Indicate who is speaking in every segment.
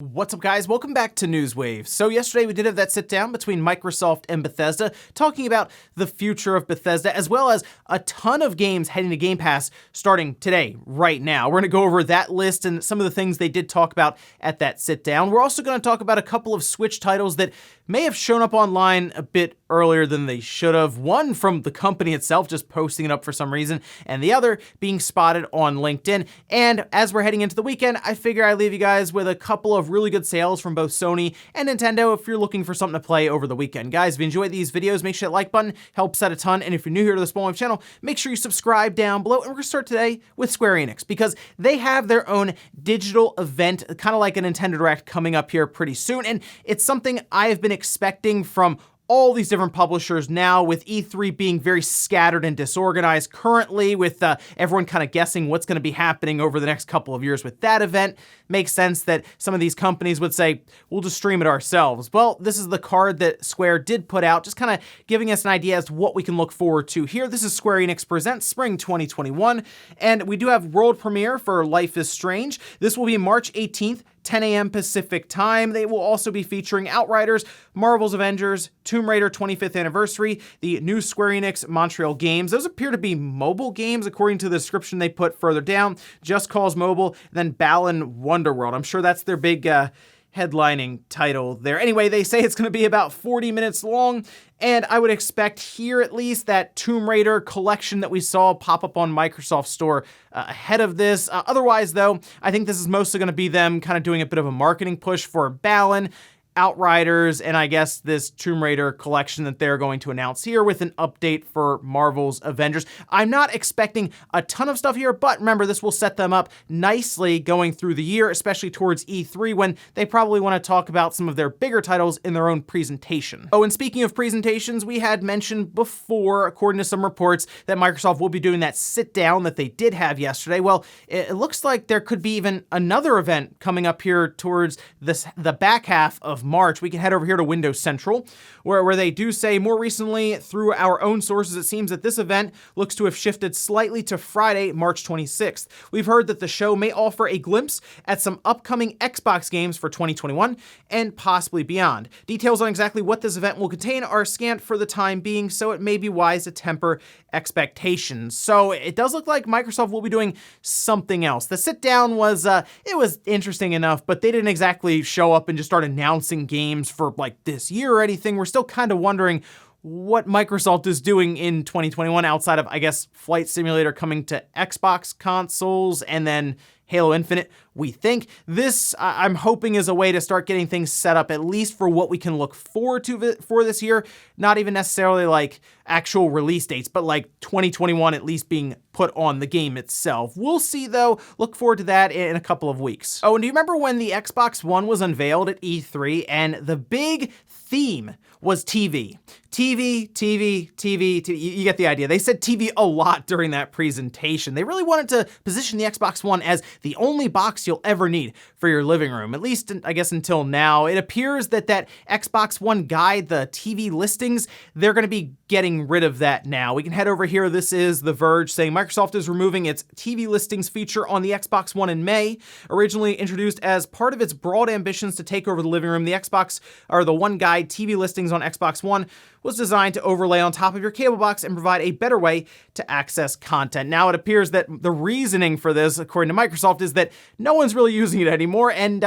Speaker 1: What's up, guys? Welcome back to Newswave. So yesterday we did have that sit down between Microsoft and Bethesda talking about the future of Bethesda, as well as a ton of games heading to Game Pass starting today, right now. We're going to go over that list and some of the things they did talk about at that sit down. We're also going to talk about a couple of Switch titles that may have shown up online a bit earlier than they should have. One from the company itself just posting it up for some reason, and the other being spotted on LinkedIn. And as we're heading into the weekend, I figure I leave you guys with a couple of really good sales from both Sony and Nintendo if you're looking for something to play over the weekend. Guys, if you enjoyed these videos, make sure that like button helps out a ton. And if you're new here to the Small Wave channel, make sure you subscribe down below. And we're gonna start today with Square Enix because they have their own digital event, kind of like a Nintendo Direct coming up here pretty soon. And it's something I have been expecting from all these different publishers now, with E3 being very scattered and disorganized currently, with everyone kind of guessing what's going to be happening over the next couple of years with that event. Makes sense that some of these companies would say, we'll just stream it ourselves. Well, this is the card that Square did put out, just kind of giving us an idea as to what we can look forward to here. This is Square Enix Presents Spring 2021, and we do have world premiere for Life is Strange. This will be March 18th, 10 a.m. Pacific time. They will also be featuring Outriders, Marvel's Avengers, Tomb Raider 25th Anniversary, the new Square Enix Montreal games. Those appear to be mobile games, according to the description they put further down. Just Cause Mobile, then Balan Wonderworld. I'm sure that's their big headlining title there. Anyway, they say it's going to be about 40 minutes long, and I would expect here at least that Tomb Raider collection that we saw pop up on Microsoft Store ahead of this. Otherwise, though, I think this is mostly going to be them kind of doing a bit of a marketing push for Balan, Outriders, and I guess this Tomb Raider collection that they're going to announce here with an update for Marvel's Avengers. I'm not expecting a ton of stuff here, but remember, this will set them up nicely going through the year, especially towards E3, when they probably want to talk about some of their bigger titles in their own presentation. Oh, and speaking of presentations, we had mentioned before, according to some reports, that Microsoft will be doing that sit down that they did have yesterday. Well, it looks like there could be even another event coming up here towards the back half of March. We can head over here to Windows Central, where they do say more recently through our own sources, it seems that this event looks to have shifted slightly to Friday, March 26th. We've heard that the show may offer a glimpse at some upcoming Xbox games for 2021 and possibly beyond. Details on exactly what this event will contain are scant for the time being, so it may be wise to temper expectations. So it does look like Microsoft will be doing something else. The sit down was, it was interesting enough, but they didn't exactly show up and just start announcing games for like this year or anything. We're still kind of wondering what Microsoft is doing in 2021 outside of, I guess, Flight Simulator coming to Xbox consoles and then Halo Infinite. We think this, I'm hoping, is a way to start getting things set up, at least for what we can look forward to for this year. Not even necessarily like actual release dates, but like 2021 at least being put on the game itself. We'll see, though. Look forward to that in a couple of weeks. Oh, and do you remember when the Xbox One was unveiled at E3 and the big theme was TV? TV, TV, TV, TV. You get the idea. They said TV a lot during that presentation. They really wanted to position the Xbox One as the only box you'll ever need for your living room, at least, I guess, until now. It appears that Xbox One guide, the TV listings, they're going to be getting rid of that now. We can head over here. This is The Verge saying Microsoft is removing its TV listings feature on the Xbox One in May. Originally introduced as part of its broad ambitions to take over the living room, the Xbox, or the One Guide TV listings on Xbox One was designed to overlay on top of your cable box and provide a better way to access content. Now, it appears that the reasoning for this, according to Microsoft, is that no one's really using it anymore, and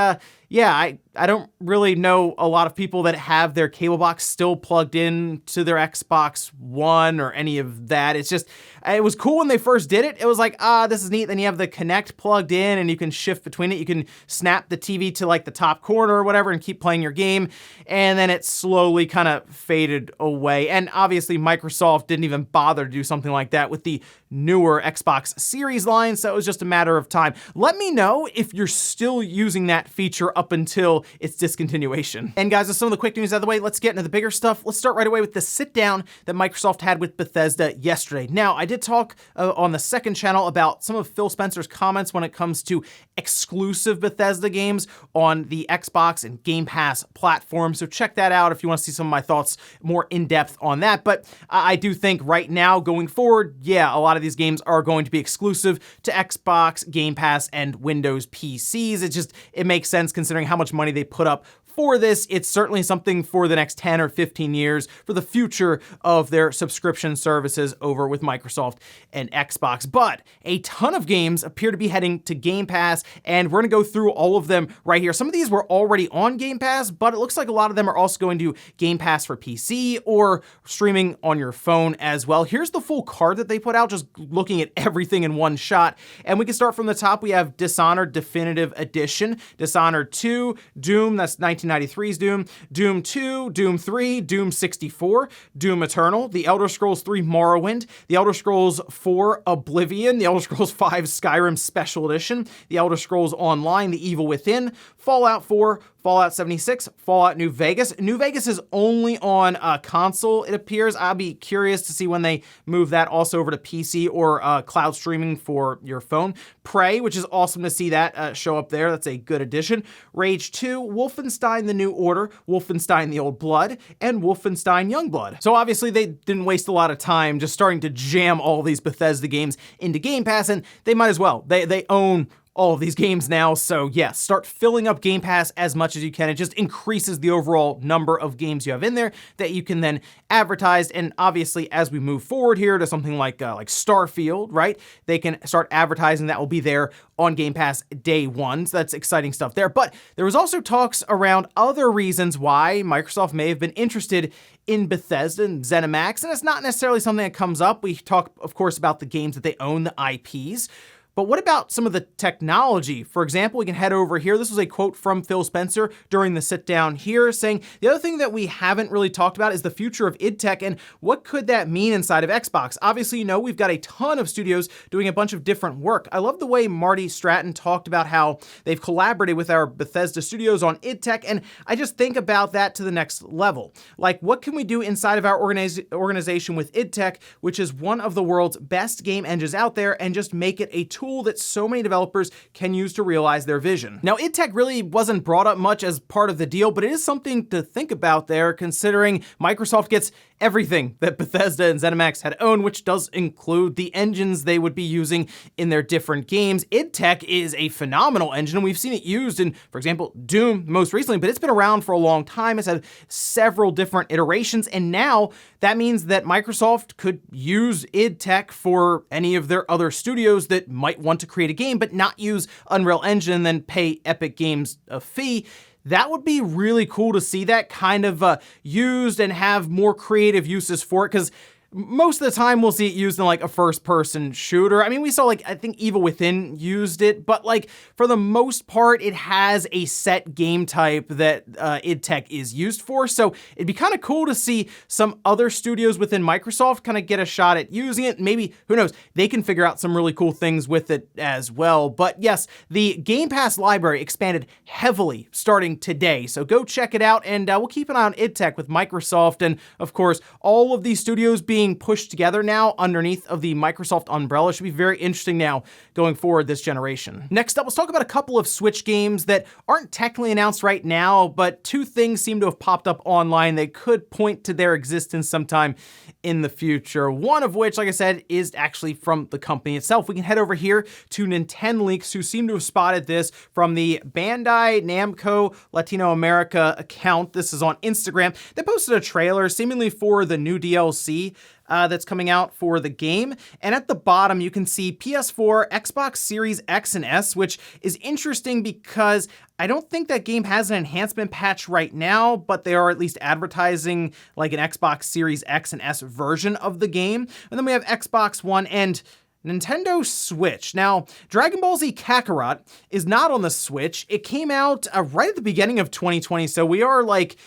Speaker 1: yeah, I don't really know a lot of people that have their cable box still plugged in to their Xbox One or any of that. It's just, it was cool when they first did it. It was like, this is neat. Then you have the Kinect plugged in and you can shift between it. You can snap the TV to like the top corner or whatever and keep playing your game. And then it slowly kind of faded away. And obviously Microsoft didn't even bother to do something like that with the newer Xbox Series line. So it was just a matter of time. Let me know if you're still using that feature up until its discontinuation. And guys, with some of the quick news out of the way, let's get into the bigger stuff. Let's start right away with the sit down that Microsoft had with Bethesda yesterday. Now, I did talk on the second channel about some of Phil Spencer's comments when it comes to exclusive Bethesda games on the Xbox and Game Pass platform. So check that out if you want to see some of my thoughts more in depth on that. But I do think right now going forward, yeah, a lot of these games are going to be exclusive to Xbox, Game Pass, and Windows PCs. It makes sense considering considering how much money they put up for this. It's certainly something for the next 10 or 15 years for the future of their subscription services over with Microsoft and Xbox. But a ton of games appear to be heading to Game Pass, and we're going to go through all of them right here. Some of these were already on Game Pass, but it looks like a lot of them are also going to Game Pass for PC or streaming on your phone as well. Here's the full card that they put out, just looking at everything in one shot. And we can start from the top. We have Dishonored Definitive Edition, Dishonored 2, Doom, that's 1993's Doom, Doom 2, Doom 3, Doom 64, Doom Eternal, The Elder Scrolls 3 Morrowind, The Elder Scrolls 4 Oblivion, The Elder Scrolls 5 Skyrim Special Edition, The Elder Scrolls Online, The Evil Within, Fallout 4, Fallout 76, Fallout New Vegas. New Vegas is only on console, it appears. I'll be curious to see when they move that also over to PC or cloud streaming for your phone. Prey, which is awesome to see that show up there. That's a good addition. Rage 2, Wolfenstein The New Order, Wolfenstein The Old Blood, and Wolfenstein Youngblood. So obviously they didn't waste a lot of time just starting to jam all these Bethesda games into Game Pass, and they might as well. They own all of these games now, so yes, start filling up Game Pass as much as you can. It just increases the overall number of games you have in there that you can then advertise, and obviously as we move forward here to something like Starfield, right, they can start advertising that will be there on Game Pass day one, so that's exciting stuff there. But there was also talks around other reasons why Microsoft may have been interested in Bethesda and ZeniMax, and it's not necessarily something that comes up. We talk, of course, about the games that they own, the IPs, but what about some of the technology? For example, we can head over here. This was a quote from Phil Spencer during the sit down here saying, the other thing that we haven't really talked about is the future of id Tech and what could that mean inside of Xbox? Obviously, you know, we've got a ton of studios doing a bunch of different work. I love the way Marty Stratton talked about how they've collaborated with our Bethesda studios on id Tech, and I just think about that to the next level. Like, what can we do inside of our organization with id Tech, which is one of the world's best game engines out there, and just make it a tool that so many developers can use to realize their vision. Now, id Tech really wasn't brought up much as part of the deal, but it is something to think about there, considering Microsoft gets everything that Bethesda and ZeniMax had owned, which does include the engines they would be using in their different games. id Tech is a phenomenal engine, and we've seen it used in, for example, Doom most recently, but it's been around for a long time. It's had several different iterations, and now that means that Microsoft could use id Tech for any of their other studios that might want to create a game, but not use Unreal Engine and then pay Epic Games a fee. That would be really cool to see that kind of used and have more creative uses for it, because most of the time we'll see it used in like a first-person shooter. I mean, we saw like, I think Evil Within used it, but like for the most part, it has a set game type that id Tech is used for. So it'd be kind of cool to see some other studios within Microsoft kind of get a shot at using it. Maybe, who knows, they can figure out some really cool things with it as well. But yes, the Game Pass library expanded heavily starting today. So go check it out, and we'll keep an eye on id Tech with Microsoft, and of course, all of these studios being pushed together now underneath of the Microsoft umbrella. Should be very interesting now going forward this generation. Next up, let's talk about a couple of Switch games that aren't technically announced right now, but two things seem to have popped up online that could point to their existence sometime in the future. One of which, like I said, is actually from the company itself. We can head over here to Nintendo Leaks, who seem to have spotted this from the Bandai Namco Latino America account. This is on Instagram. They posted a trailer seemingly for the new DLC that's coming out for the game. And at the bottom, you can see PS4, Xbox Series X and S, which is interesting because I don't think that game has an enhancement patch right now, but they are at least advertising like an Xbox Series X and S version of the game. And then we have Xbox One and Nintendo Switch. Now, Dragon Ball Z Kakarot is not on the Switch. It came out right at the beginning of 2020, so we are like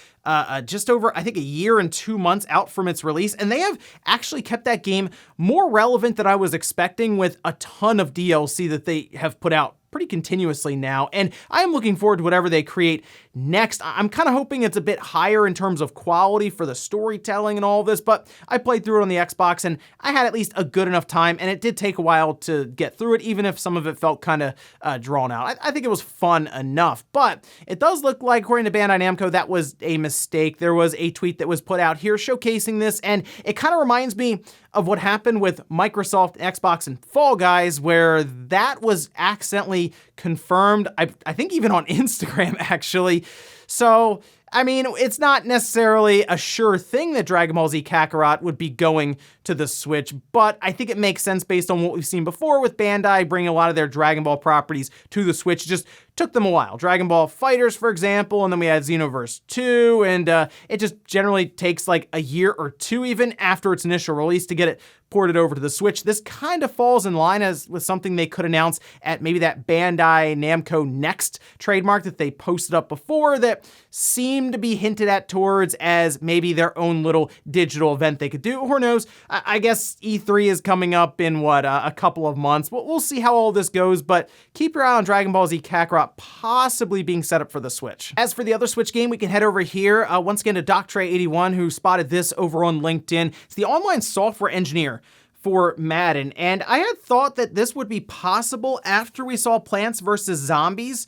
Speaker 1: just over, I think, a year and 2 months out from its release, and they have actually kept that game more relevant than I was expecting with a ton of DLC that they have put out pretty continuously now, and I am looking forward to whatever they create next. I'm kind of hoping it's a bit higher in terms of quality for the storytelling and all this, but I played through it on the Xbox and I had at least a good enough time, and it did take a while to get through it, even if some of it felt kind of drawn out. I think it was fun enough, but it does look like, according to Bandai Namco, that was a mistake. There was a tweet that was put out here showcasing this, and it kind of reminds me of what happened with Microsoft, Xbox, and Fall Guys, where that was accidentally finally confirmed, I think even on Instagram, actually. So, I mean, it's not necessarily a sure thing that Dragon Ball Z Kakarot would be going to the Switch, but I think it makes sense based on what we've seen before with Bandai bringing a lot of their Dragon Ball properties to the Switch. It just took them a while. Dragon Ball FighterZ, for example, and then we had Xenoverse 2, and it just generally takes like a year or two even after its initial release to get it ported over to the Switch. This kind of falls in line with something they could announce at maybe that Bandai Namco Next trademark that they posted up before that seemed to be hinted at towards as maybe their own little digital event they could do. Who knows? I guess E3 is coming up in a couple of months. We'll see how all this goes, but keep your eye on Dragon Ball Z Kakarot possibly being set up for the Switch. As for the other Switch game, we can head over here once again to Doctray81, who spotted this over on LinkedIn. It's the online software engineer for Madden, and I had thought that this would be possible after we saw Plants vs. Zombies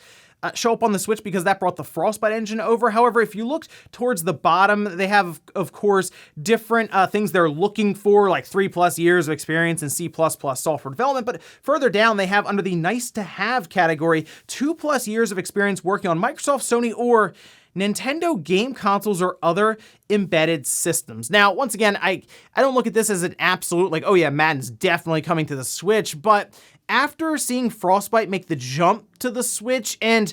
Speaker 1: show up on the Switch because that brought the Frostbite engine over. However, if you looked towards the bottom, they have, of course, different things they're looking for, like 3+ years of experience in C++ software development. But further down, they have under the nice to have category, 2+ years of experience working on Microsoft, Sony, or Nintendo game consoles or other embedded systems. Now, once again, I don't look at this as an absolute, like, oh yeah, Madden's definitely coming to the Switch, but after seeing Frostbite make the jump to the Switch, and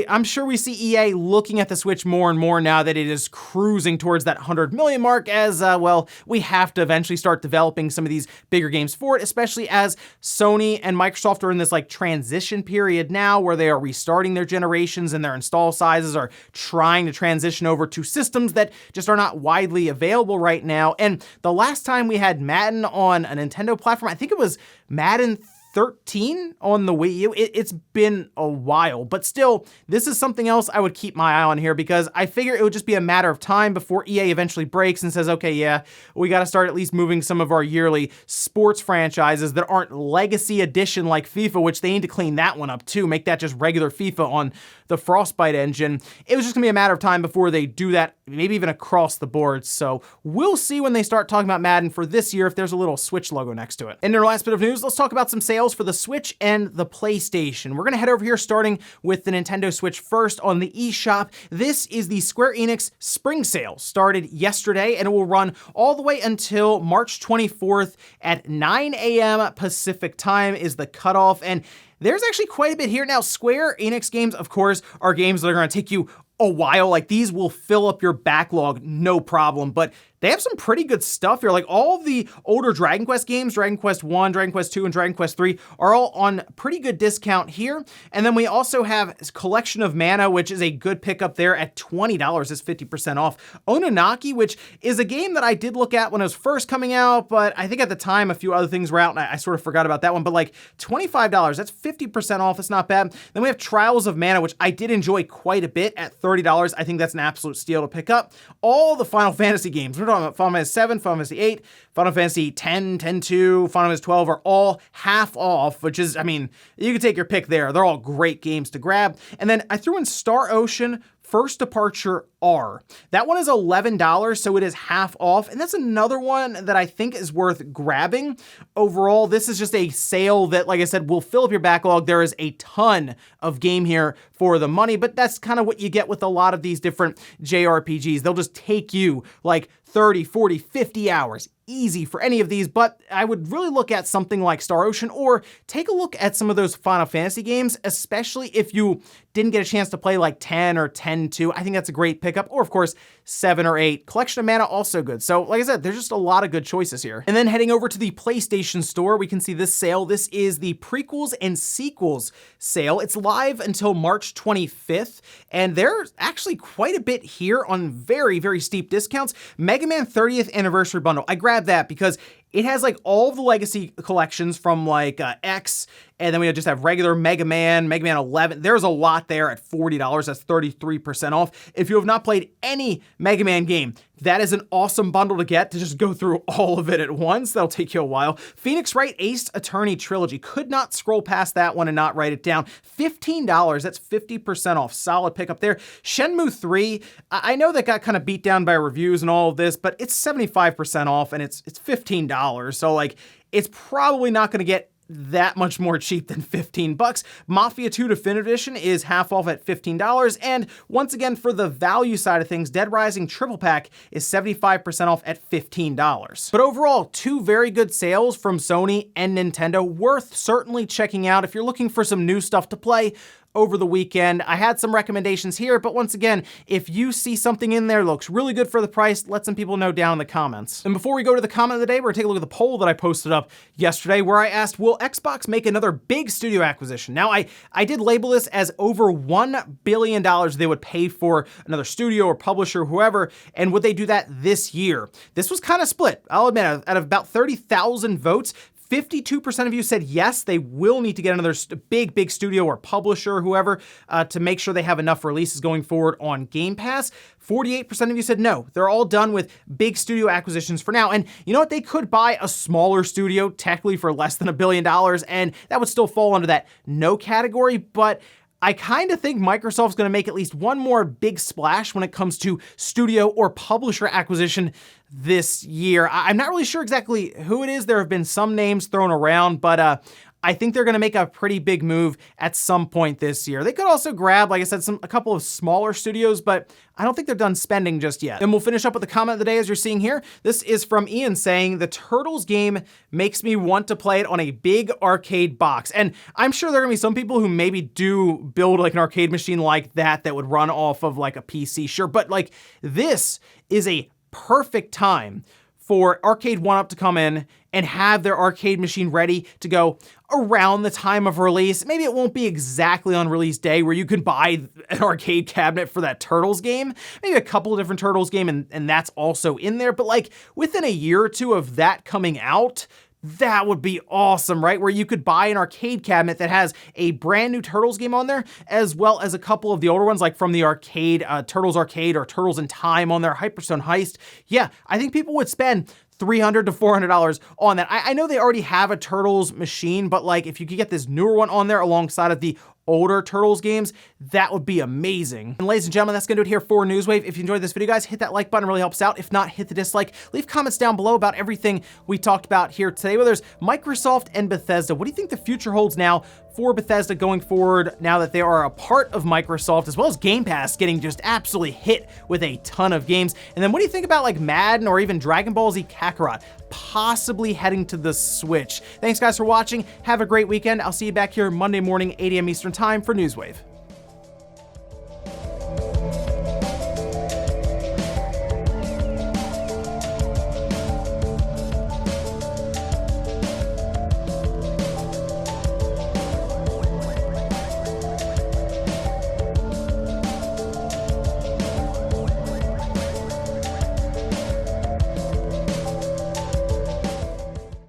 Speaker 1: I'm sure we see EA looking at the Switch more and more now that it is cruising towards that 100 million mark as, well, we have to eventually start developing some of these bigger games for it, especially as Sony and Microsoft are in this like transition period now where they are restarting their generations and their install sizes are trying to transition over to systems that just are not widely available right now. And the last time we had Madden on a Nintendo platform, I think it was Madden 13 on the Wii U. It's been a while, but still, this is something else I would keep my eye on here because I figure it would just be a matter of time before EA eventually breaks and says, okay, yeah, we got to start at least moving some of our yearly sports franchises that aren't legacy edition like FIFA, which they need to clean that one up too, make that just regular FIFA on the Frostbite engine. It was just gonna be a matter of time before they do that, maybe even across the board. So we'll see when they start talking about Madden for this year if there's a little Switch logo next to it. And in our last bit of news, let's talk about some sales for the Switch and the PlayStation. We're gonna head over here starting with the Nintendo Switch first on the eShop. This is the Square Enix Spring Sale. Started yesterday and it will run all the way until March 24th at 9 a.m. Pacific time is the cutoff. And there's actually quite a bit here. Now, Square Enix games, of course, are games that are gonna take you a while. Like these will fill up your backlog, no problem, but they have some pretty good stuff here. Like all of the older Dragon Quest games, Dragon Quest 1, Dragon Quest 2, and Dragon Quest 3 are all on pretty good discount here. And then we also have Collection of Mana, which is a good pickup there at $20. It's 50% off. Ononaki, which is a game that I did look at when it was first coming out, but I think at the time a few other things were out and I sort of forgot about that one. But like $25, that's 50% off. It's not bad. Then we have Trials of Mana, which I did enjoy quite a bit at $30. I think that's an absolute steal to pick up. All the Final Fantasy games, we're talking about Final Fantasy 7, Final Fantasy 8, Final Fantasy 10, 10-2, Final Fantasy 12 are all half off, which is, I mean, you can take your pick there. They're all great games to grab. And then I threw in Star Ocean First Departure R. That one is $11, so it is half off, and that's another one that I think is worth grabbing. Overall, this is just a sale that, like I said, will fill up your backlog. There is a ton of game here for the money, but that's kind of what you get with a lot of these different JRPGs. They'll just take you like 30, 40, 50 hours. Easy for any of these, but I would really look at something like Star Ocean or take a look at some of those Final Fantasy games, especially if you didn't get a chance to play like 10 or 10-2. I think that's a great pickup, or of course, 7 or 8. Collection of Mana, also good. So like I said, there's just a lot of good choices here. And then heading over to the PlayStation Store, we can see this sale. This is the Prequels and Sequels sale. It's live until March 25th, and there's actually quite a bit here on very, very steep discounts. Mega Man 30th Anniversary Bundle. I grabbed that because it has like all the legacy collections from like X, and then we just have regular Mega Man 11. There's a lot there at $40. That's 33% off. If you have not played any Mega Man game, that is an awesome bundle to get to just go through all of it at once. That'll take you a while. Phoenix Wright Ace Attorney Trilogy. Could not scroll past that one and not write it down. $15. That's 50% off. Solid pickup there. Shenmue 3. I know that got kind of beat down by reviews and all of this, but it's 75% off and it's $15. So like, it's probably not going to get that much more cheap than 15 bucks. Mafia 2 Definitive Edition is half off at $15. And once again, for the value side of things, Dead Rising Triple Pack is 75% off at $15. But overall, two very good sales from Sony and Nintendo, worth certainly checking out if you're looking for some new stuff to play over the weekend. I had some recommendations here, but once again, if you see something in there that looks really good for the price, let some people know down in the comments. And before we go to the comment of the day, we're gonna take a look at the poll that I posted up yesterday where I asked, will Xbox make another big studio acquisition? Now, I did label this as over $1 billion they would pay for another studio or publisher, or whoever, and would they do that this year? This was kind of split. I'll admit, out of about 30,000 votes, 52% of you said yes, they will need to get another big studio or publisher or whoever to make sure they have enough releases going forward on Game Pass. 48% of you said no, they're all done with big studio acquisitions for now. And you know what? They could buy a smaller studio technically for less than $1 billion, and that would still fall under that no category, but I kind of think Microsoft's going to make at least one more big splash when it comes to studio or publisher acquisition this year. I'm not really sure exactly who it is. There have been some names thrown around, but I think they're going to make a pretty big move at some point this year. They could also grab, like I said, a couple of smaller studios, but I don't think they're done spending just yet. And we'll finish up with the comment of the day as you're seeing here. This is from Ian saying, the Turtles game makes me want to play it on a big arcade box. And I'm sure there are gonna be some people who maybe do build like an arcade machine like that would run off of like a PC, sure. But like this is a perfect time for Arcade 1UP to come in and have their arcade machine ready to go around the time of release. Maybe it won't be exactly on release day where you can buy an arcade cabinet for that Turtles game, maybe a couple of different Turtles game and that's also in there, but like within a year or two of that coming out, that would be awesome, right? Where you could buy an arcade cabinet that has a brand new Turtles game on there, as well as a couple of the older ones, like from the arcade, Turtles Arcade or Turtles in Time on there, Hyperstone Heist. Yeah, I think people would spend $300 to $400 on that. I know they already have a Turtles machine, but like if you could get this newer one on there alongside of the older Turtles games, that would be amazing. And ladies and gentlemen, that's gonna do it here for Newswave. If you enjoyed this video, guys, hit that like button, it really helps out. If not, hit the dislike. Leave comments down below about everything we talked about here today, whether it's Microsoft and Bethesda. What do you think the future holds now for Bethesda going forward now that they are a part of Microsoft, as well as Game Pass getting just absolutely hit with a ton of games? And then what do you think about like Madden or even Dragon Ball Z Kakarot possibly heading to the Switch? Thanks guys for watching. Have a great weekend. I'll see you back here Monday morning, 8 a.m. Eastern Time for Newswave.